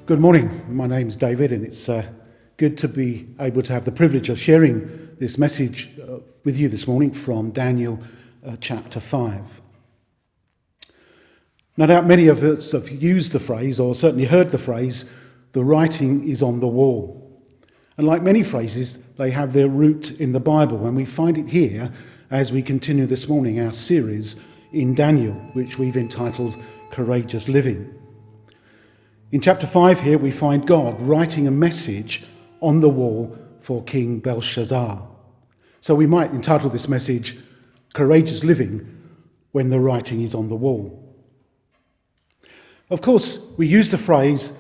Good morning. My name's David, and it's good to be able to have the privilege of sharing this message with you this morning from Daniel chapter 5. No doubt many of us have used the phrase, or certainly heard the phrase, "the writing is on the wall." And like many phrases, they have their root in the Bible, and we find it here as we continue this morning our series in Daniel, which we've entitled Courageous Living. In chapter 5 here, we find God writing a message on the wall for King Belshazzar. So we might entitle this message, Courageous Living When the Writing is on the Wall. Of course, we use the phrase,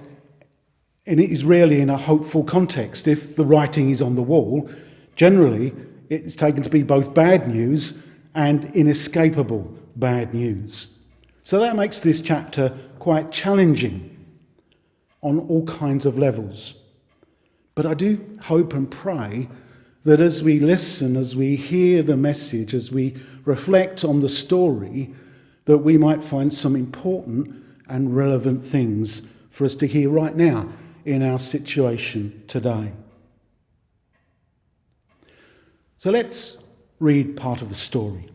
and it is rarely in a hopeful context. If the writing is on the wall, generally it's taken to be both bad news and inescapable bad news. So that makes this chapter quite challenging on all kinds of levels. But I do hope and pray that as we listen, as we hear the message, as we reflect on the story, that we might find some important and relevant things for us to hear right now in our situation today. So let's read part of the story.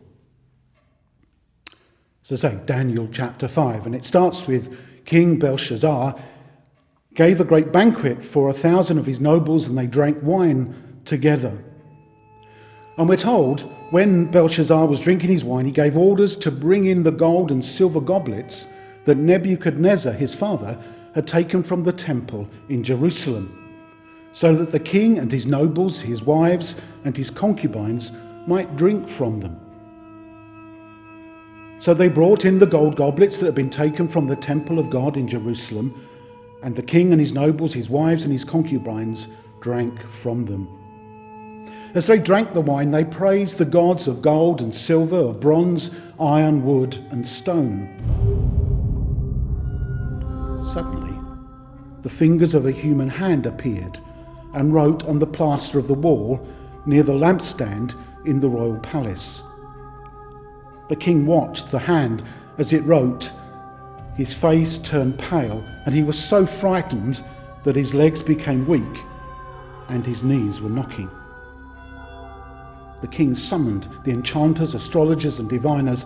As I say, Daniel chapter 5, and it starts with King Belshazzar gave a great banquet for 1,000 of his nobles, and they drank wine together. And we're told, when Belshazzar was drinking his wine, he gave orders to bring in the gold and silver goblets that Nebuchadnezzar, his father, had taken from the temple in Jerusalem, so that the king and his nobles, his wives and his concubines might drink from them. So they brought in the gold goblets that had been taken from the temple of God in Jerusalem, and the king and his nobles, his wives and his concubines drank from them. As they drank the wine, they praised the gods of gold and silver, of bronze, iron, wood and stone. Suddenly, the fingers of a human hand appeared and wrote on the plaster of the wall near the lampstand in the royal palace. The king watched the hand as it wrote. His face turned pale, and he was so frightened that his legs became weak and his knees were knocking. The king summoned the enchanters, astrologers and diviners.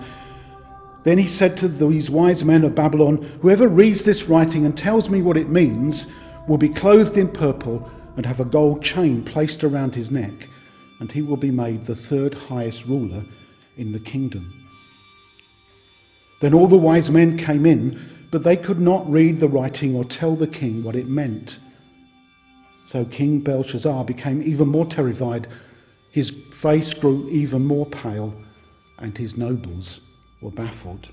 Then he said to these wise men of Babylon, "Whoever reads this writing and tells me what it means will be clothed in purple and have a gold chain placed around his neck, and he will be made the third highest ruler in the kingdom." Then all the wise men came in, but they could not read the writing or tell the king what it meant. So King Belshazzar became even more terrified. His face grew even more pale, and his nobles were baffled.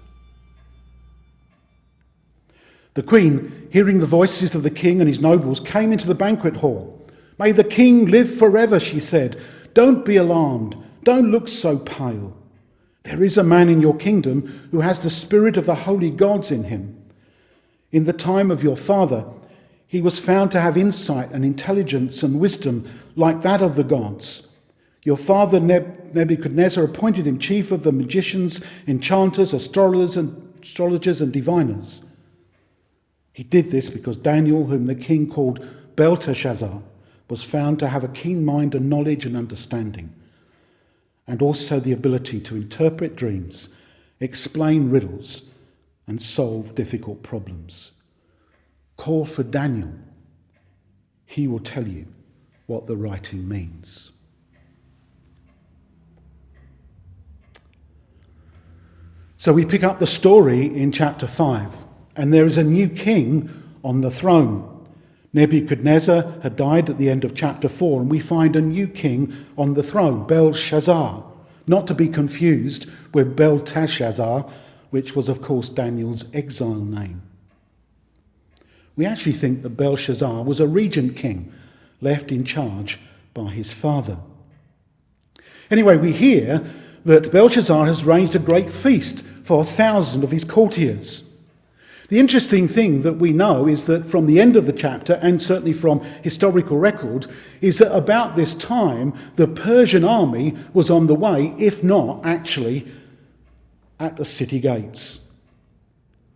The queen, hearing the voices of the king and his nobles, came into the banquet hall. "May the king live forever," she said. "Don't be alarmed. Don't look so pale. There is a man in your kingdom who has the spirit of the holy gods in him. In the time of your father, he was found to have insight and intelligence and wisdom like that of the gods. Your father Nebuchadnezzar appointed him chief of the magicians, enchanters, astrologers and diviners. He did this because Daniel, whom the king called Belteshazzar, was found to have a keen mind and knowledge and understanding, and also the ability to interpret dreams, explain riddles, and solve difficult problems. Call for Daniel. He will tell you what the writing means." So we pick up the story in chapter 5, and there is a new king on the throne. Nebuchadnezzar had died at the end of chapter 4, and we find a new king on the throne, Belshazzar, not to be confused with Belteshazzar, which was, of course, Daniel's exile name. We actually think that Belshazzar was a regent king, left in charge by his father. Anyway, we hear that Belshazzar has arranged a great feast for 1,000 of his courtiers. The interesting thing that we know is that from the end of the chapter, and certainly from historical record, is that about this time the Persian army was on the way, if not actually at the city gates.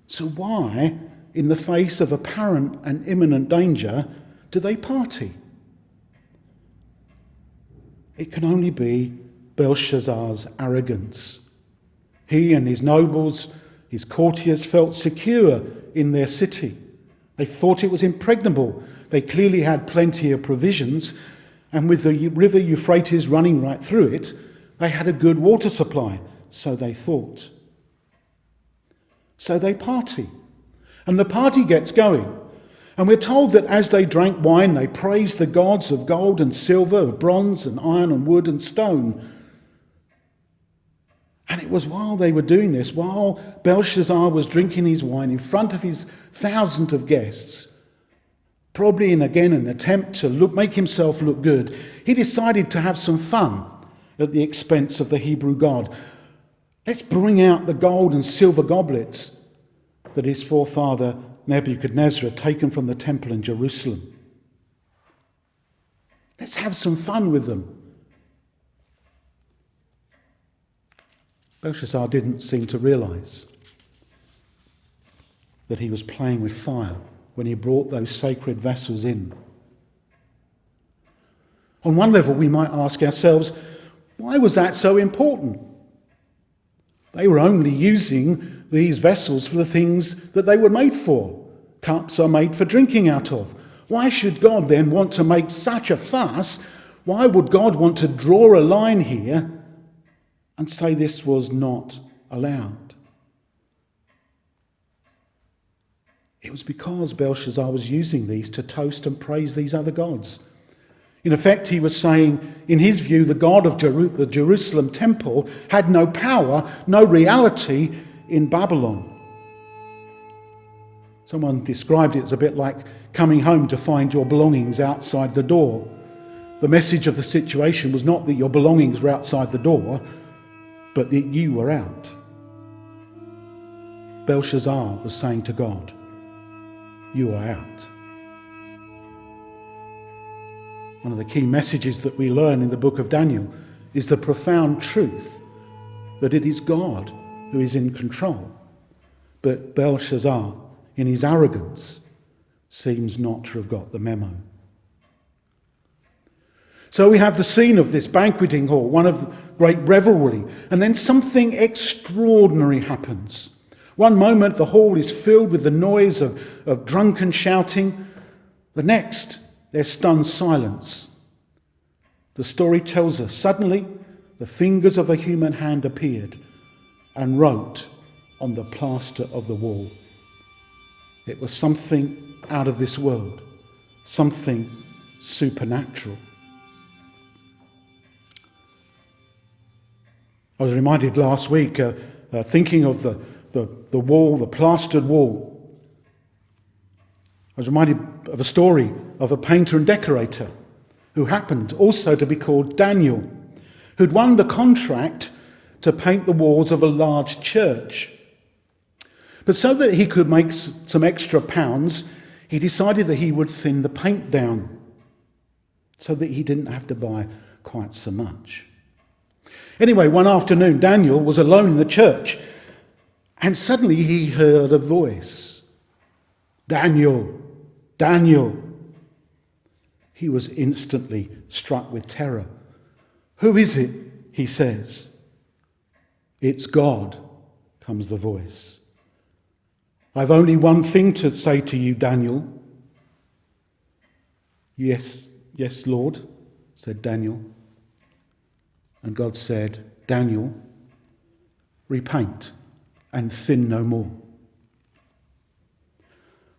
So why in the face of apparent and imminent danger, do they party? It can only be Belshazzar's arrogance. He and his nobles, his courtiers, felt secure in their city. They thought it was impregnable. They clearly had plenty of provisions, and with the river Euphrates running right through it, they had a good water supply, so they thought. So they party, and the party gets going. And we're told that as they drank wine, they praised the gods of gold and silver, of bronze and iron and wood and stone. And it was while they were doing this, while Belshazzar was drinking his wine in front of his thousands of guests, probably in an attempt to make himself look good, he decided to have some fun at the expense of the Hebrew God. Let's bring out the gold and silver goblets that his forefather Nebuchadnezzar had taken from the temple in Jerusalem. Let's have some fun with them. Belshazzar didn't seem to realise that he was playing with fire when he brought those sacred vessels in. On one level, we might ask ourselves, why was that so important? They were only using these vessels for the things that they were made for. Cups are made for drinking out of. Why should God then want to make such a fuss? Why would God want to draw a line here and say this was not allowed? It was because Belshazzar was using these to toast and praise these other gods. In effect, he was saying, in his view, the God of the Jerusalem temple had no power, no reality in Babylon. Someone described it as a bit like coming home to find your belongings outside the door. The message of the situation was not that your belongings were outside the door, but that you were out. Belshazzar was saying to God, you are out. One of the key messages that we learn in the book of Daniel is the profound truth that it is God who is in control. But Belshazzar, in his arrogance, seems not to have got the memo. So we have the scene of this banqueting hall, one of great revelry, and then something extraordinary happens. One moment the hall is filled with the noise of drunken shouting. The next, there's stunned silence. The story tells us, suddenly the fingers of a human hand appeared and wrote on the plaster of the wall. It was something out of this world, something supernatural. I was reminded last week, thinking of the wall, the plastered wall. I was reminded of a story of a painter and decorator who happened also to be called Daniel, who'd won the contract to paint the walls of a large church. But so that he could make some extra pounds, he decided that he would thin the paint down so that he didn't have to buy quite so much. Anyway, one afternoon, Daniel was alone in the church, and suddenly he heard a voice. Daniel, Daniel. He was instantly struck with terror. Who is it? He says. It's God, comes the voice. I've only one thing to say to you, Daniel. Yes, Lord, said Daniel. And God said, Daniel, repaint and thin no more.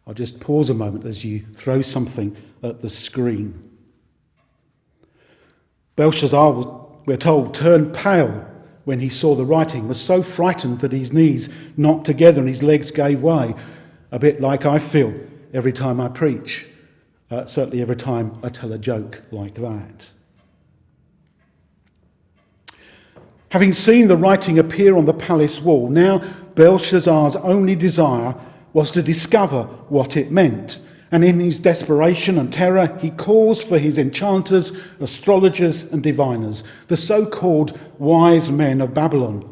I'll just pause a moment as you throw something at the screen. Belshazzar, we're told, turned pale when he saw the writing, was so frightened that his knees knocked together and his legs gave way, a bit like I feel every time I preach, certainly every time I tell a joke like that. Having seen the writing appear on the palace wall, now Belshazzar's only desire was to discover what it meant. And in his desperation and terror, he calls for his enchanters, astrologers and diviners, the so-called wise men of Babylon.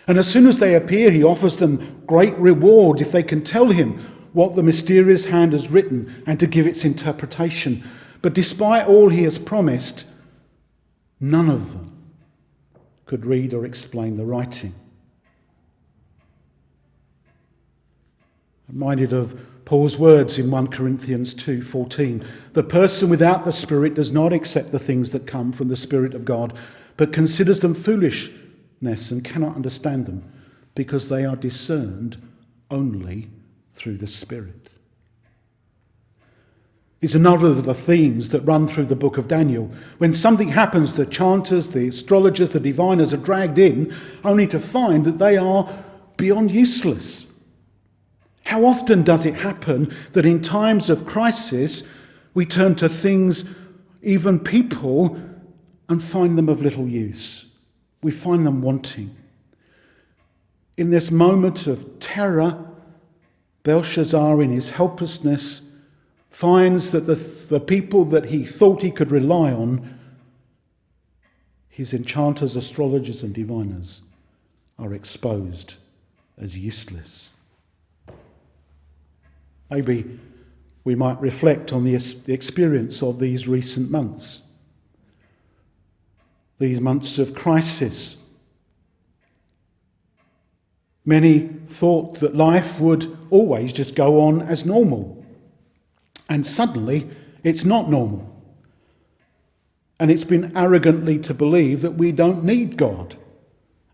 And as soon as they appear, he offers them great reward if they can tell him what the mysterious hand has written and to give its interpretation. But despite all he has promised, none of them could read or explain the writing. I'm reminded of Paul's words in 1 Corinthians 2:14. The person without the Spirit does not accept the things that come from the Spirit of God, but considers them foolishness and cannot understand them, because they are discerned only through the Spirit. It's another of the themes that run through the book of Daniel. When something happens, the chanters, the astrologers, the diviners are dragged in, only to find that they are beyond useless. How often does it happen that in times of crisis we turn to things, even people, and find them of little use? We find them wanting. In this moment of terror, Belshazzar, in his helplessness, finds that the people that he thought he could rely on, his enchanters, astrologers and diviners, are exposed as useless. Maybe we might reflect on the experience of these recent months. These months of crisis. Many thought that life would always just go on as normal. And suddenly, it's not normal. And it's been arrogantly to believe that we don't need God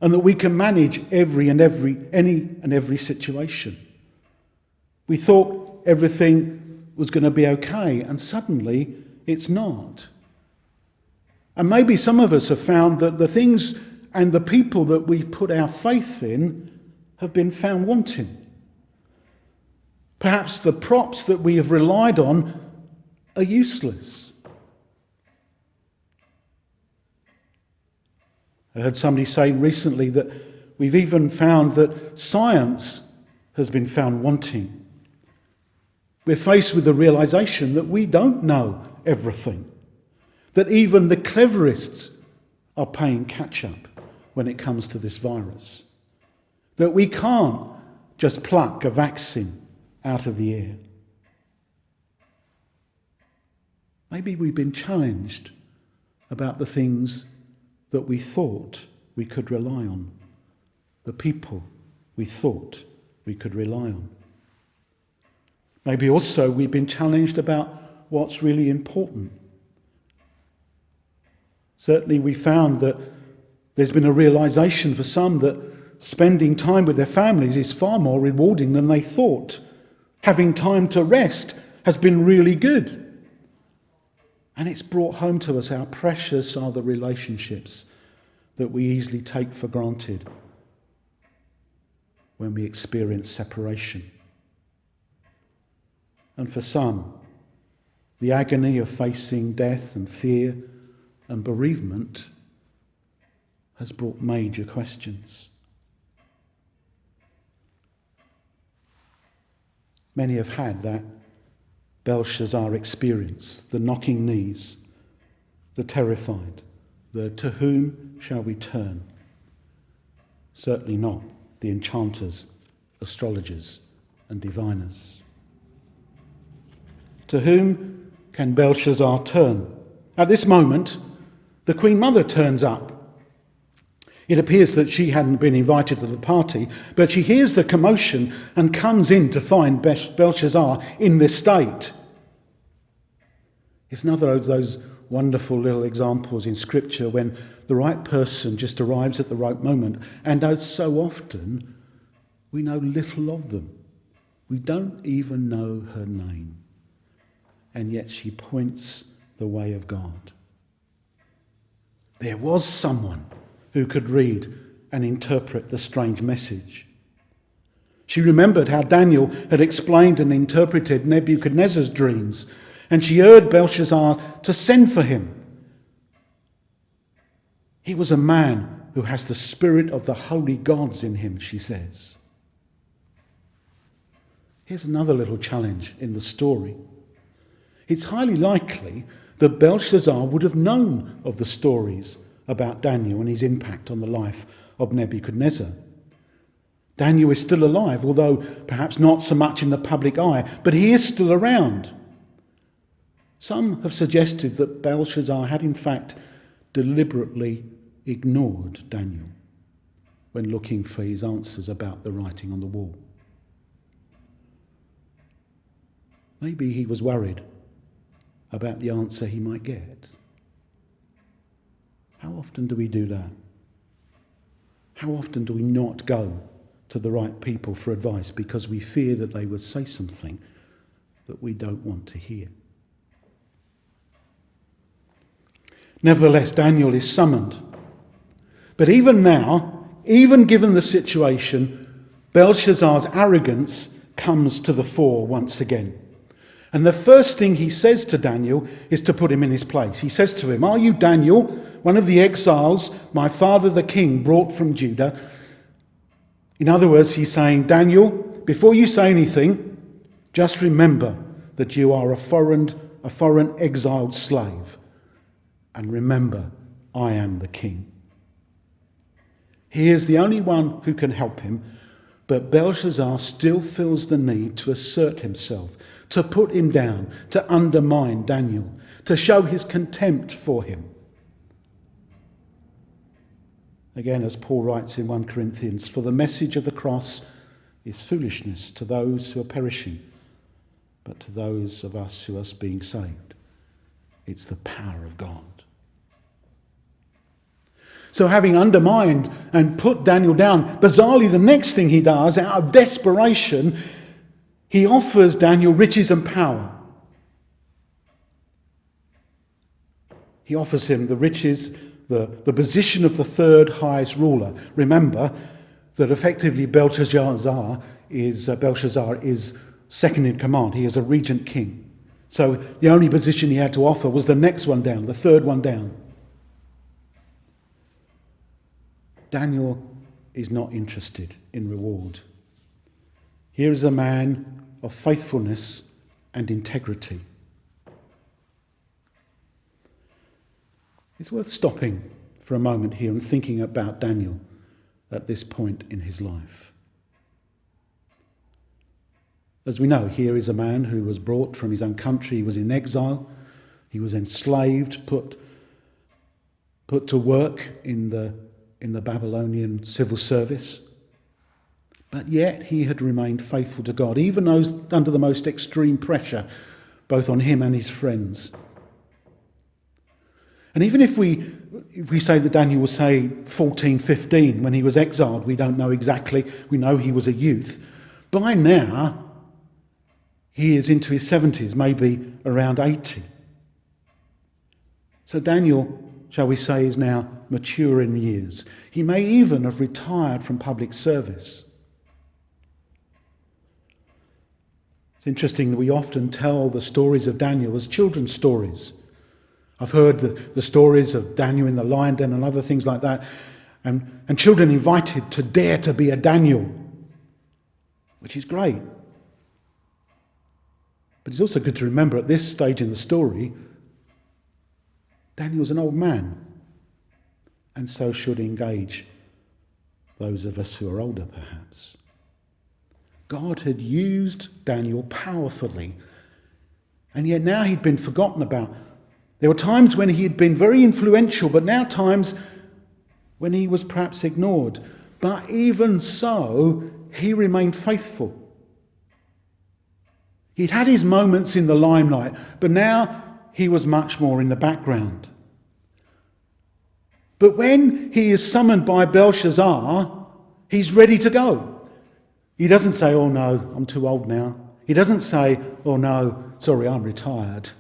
and that we can manage any and every situation. We thought everything was going to be okay, and suddenly it's not. And maybe some of us have found that the things and the people that we put our faith in have been found wanting. Perhaps the props that we have relied on are useless. I heard somebody say recently that we've even found that science has been found wanting. We're faced with the realization that we don't know everything, that even the cleverists are playing catch-up when it comes to this virus, that we can't just pluck a vaccine out of the air. Maybe we've been challenged about the things that we thought we could rely on, the people we thought we could rely on. Maybe also we've been challenged about what's really important. Certainly we found that there's been a realization for some that spending time with their families is far more rewarding than they thought. Having time to rest has been really good. And it's brought home to us how precious are the relationships that we easily take for granted when we experience separation. And for some, the agony of facing death and fear and bereavement has brought major questions. Many have had that Belshazzar experience, the knocking knees, the terrified, the to whom shall we turn? Certainly not the enchanters, astrologers and diviners. To whom can Belshazzar turn? At this moment, the Queen Mother turns up. It appears that she hadn't been invited to the party, but she hears the commotion and comes in to find Belshazzar in this state. It's another of those wonderful little examples in Scripture when the right person just arrives at the right moment, and as so often, we know little of them. We don't even know her name. And yet she points the way of God. There was someone who could read and interpret the strange message. She remembered how Daniel had explained and interpreted Nebuchadnezzar's dreams, and she urged Belshazzar to send for him. He was a man who has the spirit of the holy gods in him, she says. Here's another little challenge in the story. It's highly likely that Belshazzar would have known of the stories about Daniel and his impact on the life of Nebuchadnezzar. Daniel is still alive, although perhaps not so much in the public eye, but he is still around. Some have suggested that Belshazzar had in fact deliberately ignored Daniel when looking for his answers about the writing on the wall. Maybe he was worried about the answer he might get. How often do we do that? How often do we not go to the right people for advice because we fear that they would say something that we don't want to hear? Nevertheless, Daniel is summoned. But even now, even given the situation, Belshazzar's arrogance comes to the fore once again. And the first thing he says to Daniel is to put him in his place. He says to him, "Are you Daniel, one of the exiles my father the king brought from Judah?" In other words, he's saying, "Daniel, before you say anything, just remember that you are a foreign exiled slave. And remember, I am the king." He is the only one who can help him, but Belshazzar still feels the need to assert himself, to put him down, to undermine Daniel, to show his contempt for him. Again, as Paul writes in 1 Corinthians, "For the message of the cross is foolishness to those who are perishing, but to those of us who are being saved, it's the power of God." So having undermined and put Daniel down, bizarrely the next thing he does, out of desperation, he offers Daniel riches and power. He offers him the riches, the position of the third highest ruler. Remember that effectively Belshazzar is second in command. He is a regent king. So the only position he had to offer was the next one down, the third one down. Daniel is not interested in reward. Here is a man of faithfulness and integrity. It's worth stopping for a moment here and thinking about Daniel at this point in his life. As we know, here is a man who was brought from his own country. He was in exile. He was enslaved, put to work in the Babylonian civil service. But yet he had remained faithful to God, even under the most extreme pressure, both on him and his friends. And even if we say that Daniel was, say, 14, 15 when he was exiled, we don't know exactly. We know he was a youth. By now, he is into his 70s, maybe around 80. So Daniel, shall we say, is now mature in years. He may even have retired from public service. It's interesting that we often tell the stories of Daniel as children's stories. I've heard the stories of Daniel in the lion den and other things like that, and children invited to dare to be a Daniel, which is great. But it's also good to remember at this stage in the story, Daniel's an old man, and so should engage those of us who are older, perhaps. God had used Daniel powerfully, and yet now he'd been forgotten about. There were times when he had been very influential, but now times when he was perhaps ignored. But even so, he remained faithful. He'd had his moments in the limelight, but now he was much more in the background. But when he is summoned by Belshazzar, he's ready to go. He doesn't say, "Oh no, I'm too old now." He doesn't say, "Oh no, sorry, I'm retired."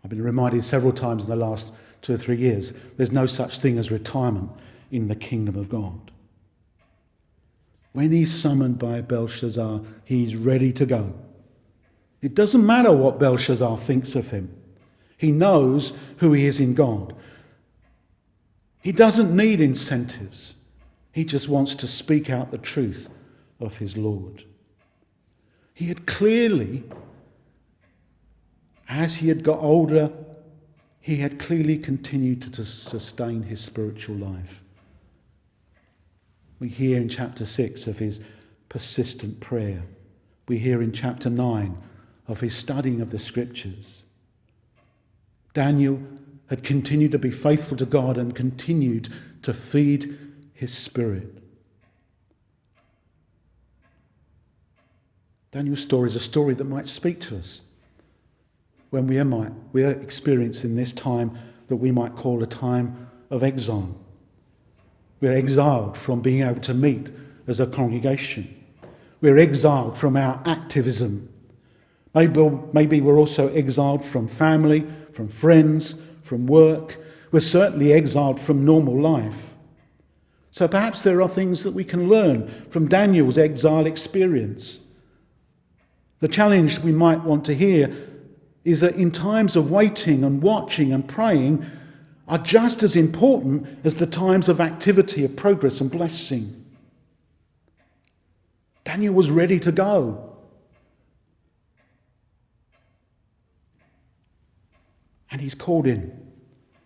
I've been reminded several times in the last 2 or 3 years, there's no such thing as retirement in the kingdom of God. When he's summoned by Belshazzar, he's ready to go. It doesn't matter what Belshazzar thinks of him. He knows who he is in God. He doesn't need incentives. He just wants to speak out the truth of his Lord. He had clearly, as he had got older, he had clearly continued to sustain his spiritual life. We hear in chapter 6 of his persistent prayer. We hear in chapter 9 of his studying of the scriptures. Daniel had continued to be faithful to God and continued to feed his spirit. Daniel's story is a story that might speak to us when we are experiencing this time that we might call a time of exile. We're exiled from being able to meet as a congregation. We're exiled from our activism. Maybe we're also exiled from family, from friends, from work. We're certainly exiled from normal life. So perhaps there are things that we can learn from Daniel's exile experience. The challenge we might want to hear is that in times of waiting and watching and praying are just as important as the times of activity, of progress and blessing. Daniel was ready to go. And he's called in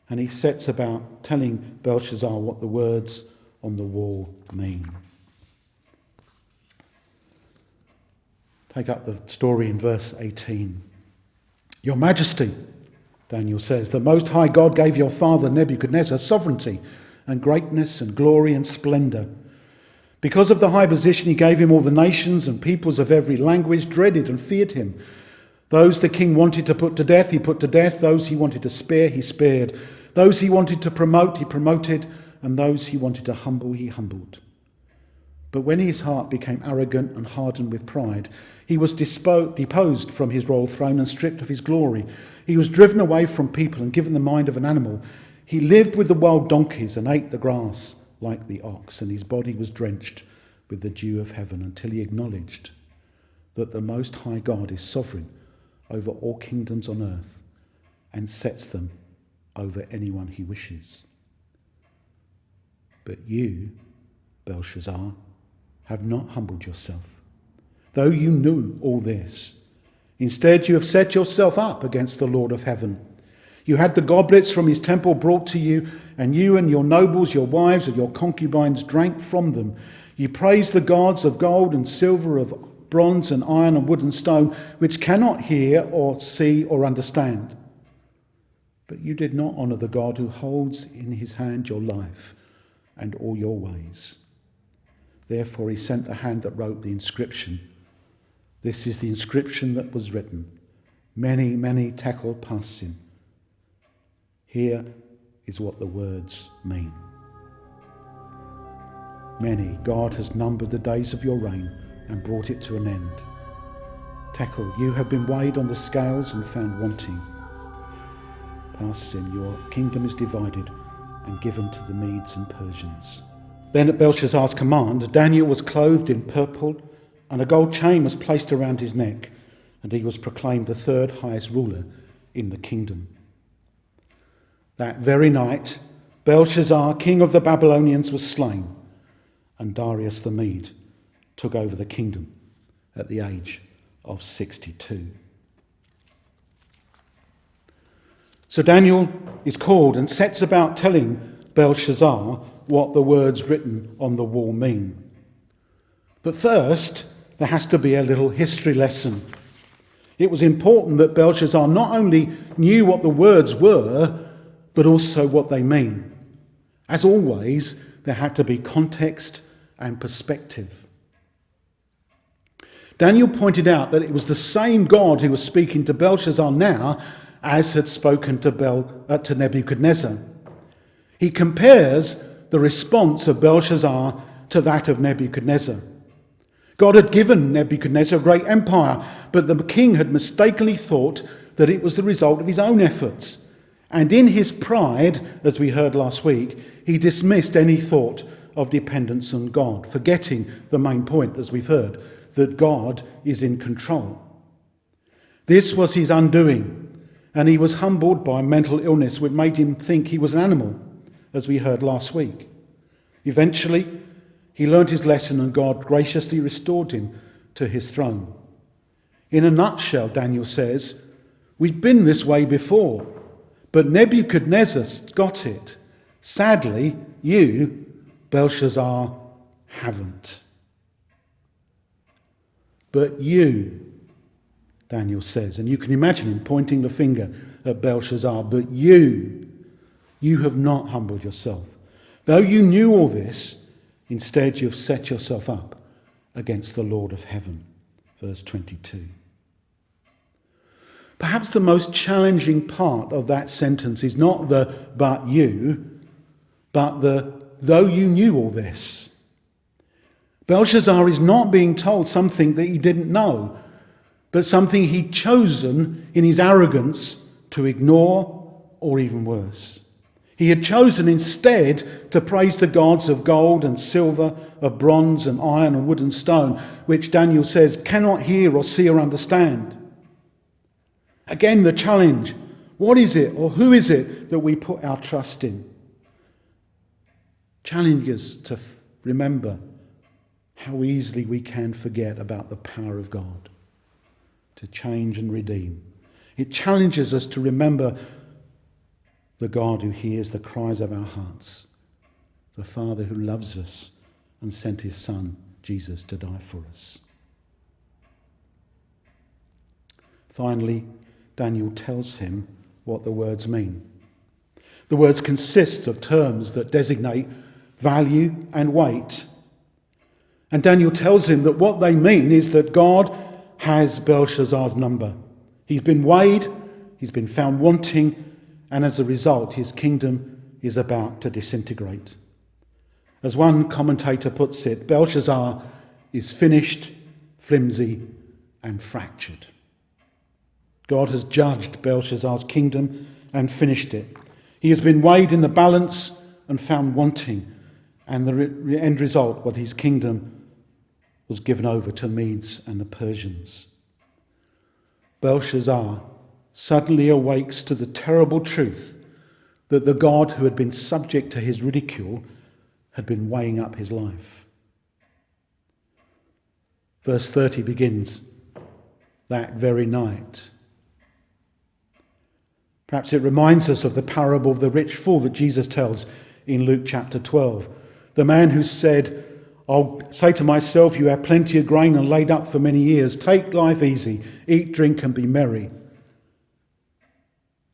and he sets about telling Belshazzar what the words on the wall mean. Take up the story in verse 18. Your Majesty, Daniel says, the Most High God gave your father Nebuchadnezzar sovereignty and greatness and glory and splendour. Because of the high position he gave him, all the nations and peoples of every language dreaded and feared him. Those the king wanted to put to death, he put to death. Those he wanted to spare, he spared. Those he wanted to promote, he promoted. And those he wanted to humble, he humbled. But when his heart became arrogant and hardened with pride, he was deposed from his royal throne and stripped of his glory. He was driven away from people and given the mind of an animal. He lived with the wild donkeys and ate the grass like the ox, and his body was drenched with the dew of heaven until he acknowledged that the Most High God is sovereign over all kingdoms on earth and sets them over anyone he wishes. But you, Belshazzar, have not humbled yourself, though you knew all this. Instead, you have set yourself up against the Lord of heaven. You had the goblets from his temple brought to you, and you and your nobles, your wives, and your concubines drank from them. You praised the gods of gold and silver, of bronze and iron and wood and stone, which cannot hear or see or understand. But you did not honour the God who holds in his hand your life and all your ways. Therefore he sent the hand that wrote the inscription. This is the inscription that was written. Many, many tekel parsin. Here is what the words mean. Many, God has numbered the days of your reign and brought it to an end. Tekel, you have been weighed on the scales and found wanting. Parsin, your kingdom is divided and given to the Medes and Persians. Then at Belshazzar's command, Daniel was clothed in purple, and a gold chain was placed around his neck, and he was proclaimed the third highest ruler in the kingdom. That very night, Belshazzar, king of the Babylonians, was slain, and Darius the Mede took over the kingdom at the age of 62. So Daniel is called and sets about telling Belshazzar what the words written on the wall mean. But first, there has to be a little history lesson. It was important that Belshazzar not only knew what the words were, but also what they mean. As always, there had to be context and perspective. Daniel pointed out that it was the same God who was speaking to Belshazzar now as had spoken to Nebuchadnezzar. He compares the response of Belshazzar to that of Nebuchadnezzar. God had given Nebuchadnezzar a great empire, but the king had mistakenly thought that it was the result of his own efforts. And in his pride, as we heard last week, he dismissed any thought of dependence on God, forgetting the main point, as we've heard, that God is in control. This was his undoing, and he was humbled by mental illness, which made him think he was an animal, as we heard last week. Eventually, he learned his lesson, and God graciously restored him to his throne. In a nutshell, Daniel says, we'd been this way before, but Nebuchadnezzar got it. Sadly, you, Belshazzar, haven't. But you, Daniel says, and you can imagine him pointing the finger at Belshazzar, but you have not humbled yourself. Though you knew all this, instead you've set yourself up against the Lord of heaven. Verse 22. Perhaps the most challenging part of that sentence is not the but you, but the though you knew all this. Belshazzar is not being told something that he didn't know, but something he'd chosen in his arrogance to ignore, or even worse. He had chosen instead to praise the gods of gold and silver, of bronze and iron and wood and stone, which Daniel says cannot hear or see or understand. Again, the challenge, what is it or who is it that we put our trust in? Challenge us to remember how easily we can forget about the power of God to change and redeem. It challenges us to remember the God who hears the cries of our hearts, the Father who loves us and sent his Son, Jesus, to die for us. Finally, Daniel tells him what the words mean. The words consist of terms that designate value and weight. And Daniel tells him that what they mean is that God has Belshazzar's number. He's been weighed, he's been found wanting, and as a result, his kingdom is about to disintegrate. As one commentator puts it, Belshazzar is finished, flimsy, and fractured. God has judged Belshazzar's kingdom and finished it. He has been weighed in the balance and found wanting, and the end result was his kingdom was given over to the Medes and the Persians. Belshazzar suddenly awakes to the terrible truth that the God who had been subject to his ridicule had been weighing up his life. Verse 30 begins, that very night. Perhaps it reminds us of the parable of the rich fool that Jesus tells in Luke chapter 12. The man who said, I'll say to myself, you have plenty of grain and laid up for many years. Take life easy, eat, drink and be merry.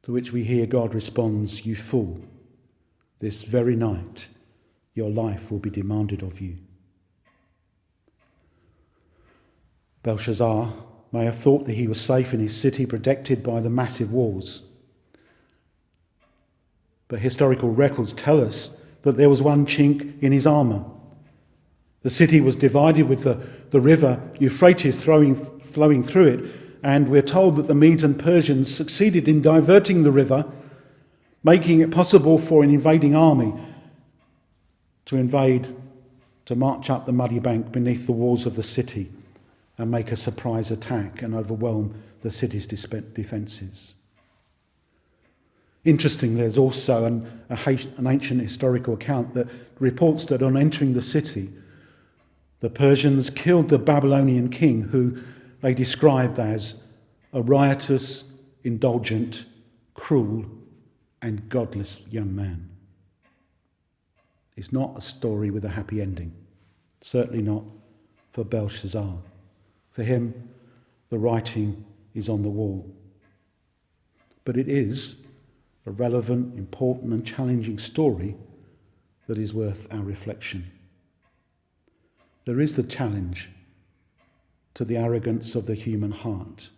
To which we hear God responds, you fool, this very night your life will be demanded of you. Belshazzar may have thought that he was safe in his city, protected by the massive walls. But historical records tell us that there was one chink in his armour. The city was divided with the river Euphrates flowing through it, and we're told that the Medes and Persians succeeded in diverting the river, making it possible for an invading army to march up the muddy bank beneath the walls of the city and make a surprise attack and overwhelm the city's defences. Interestingly, there's also an ancient historical account that reports that on entering the city, the Persians killed the Babylonian king, who they described as a riotous, indulgent, cruel, and godless young man. It's not a story with a happy ending. Certainly not for Belshazzar. For him, the writing is on the wall. But it is a relevant, important, and challenging story that is worth our reflection. There is the challenge to the arrogance of the human heart.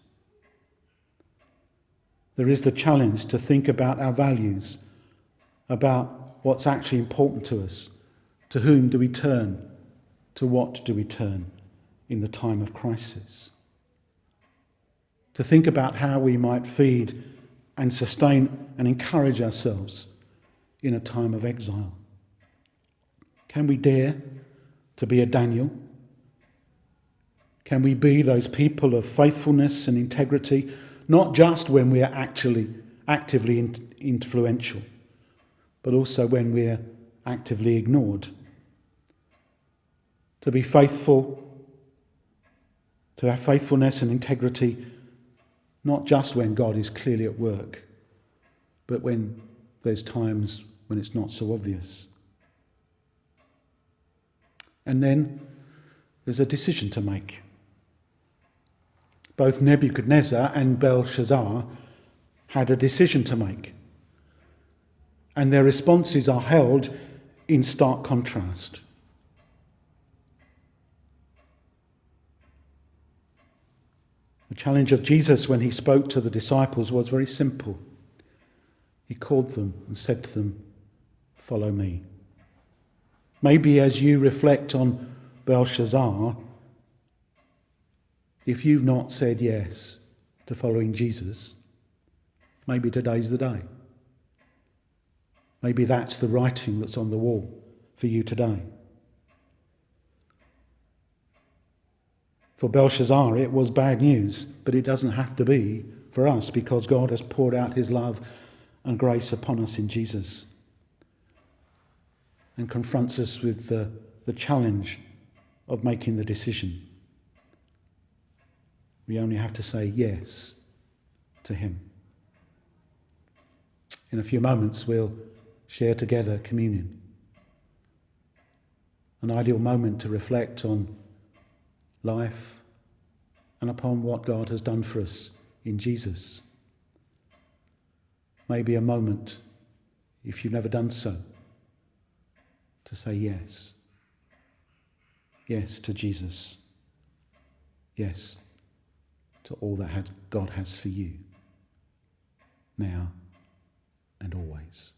There is the challenge to think about our values, about what's actually important to us. To whom do we turn? To what do we turn in the time of crisis? To think about how we might feed and sustain and encourage ourselves in a time of exile. Can we dare to be a Daniel? Can we be those people of faithfulness and integrity, not just when we are actually actively influential, but also when we're actively ignored? To be faithful, to have faithfulness and integrity, not just when God is clearly at work, but when there's times when it's not so obvious. And then there's a decision to make. Both Nebuchadnezzar and Belshazzar had a decision to make. And their responses are held in stark contrast. The challenge of Jesus when he spoke to the disciples was very simple. He called them and said to them, "Follow me." Maybe as you reflect on Belshazzar, if you've not said yes to following Jesus, maybe today's the day. Maybe that's the writing that's on the wall for you today. For Belshazzar, it was bad news, but it doesn't have to be for us because God has poured out his love and grace upon us in Jesus and confronts us with the challenge of making the decision. We only have to say yes to him. In a few moments, we'll share together communion. An ideal moment to reflect on life and upon what God has done for us in Jesus. Maybe a moment, if you've never done so, to say yes. Yes to Jesus. Yes to all that God has for you, now and always.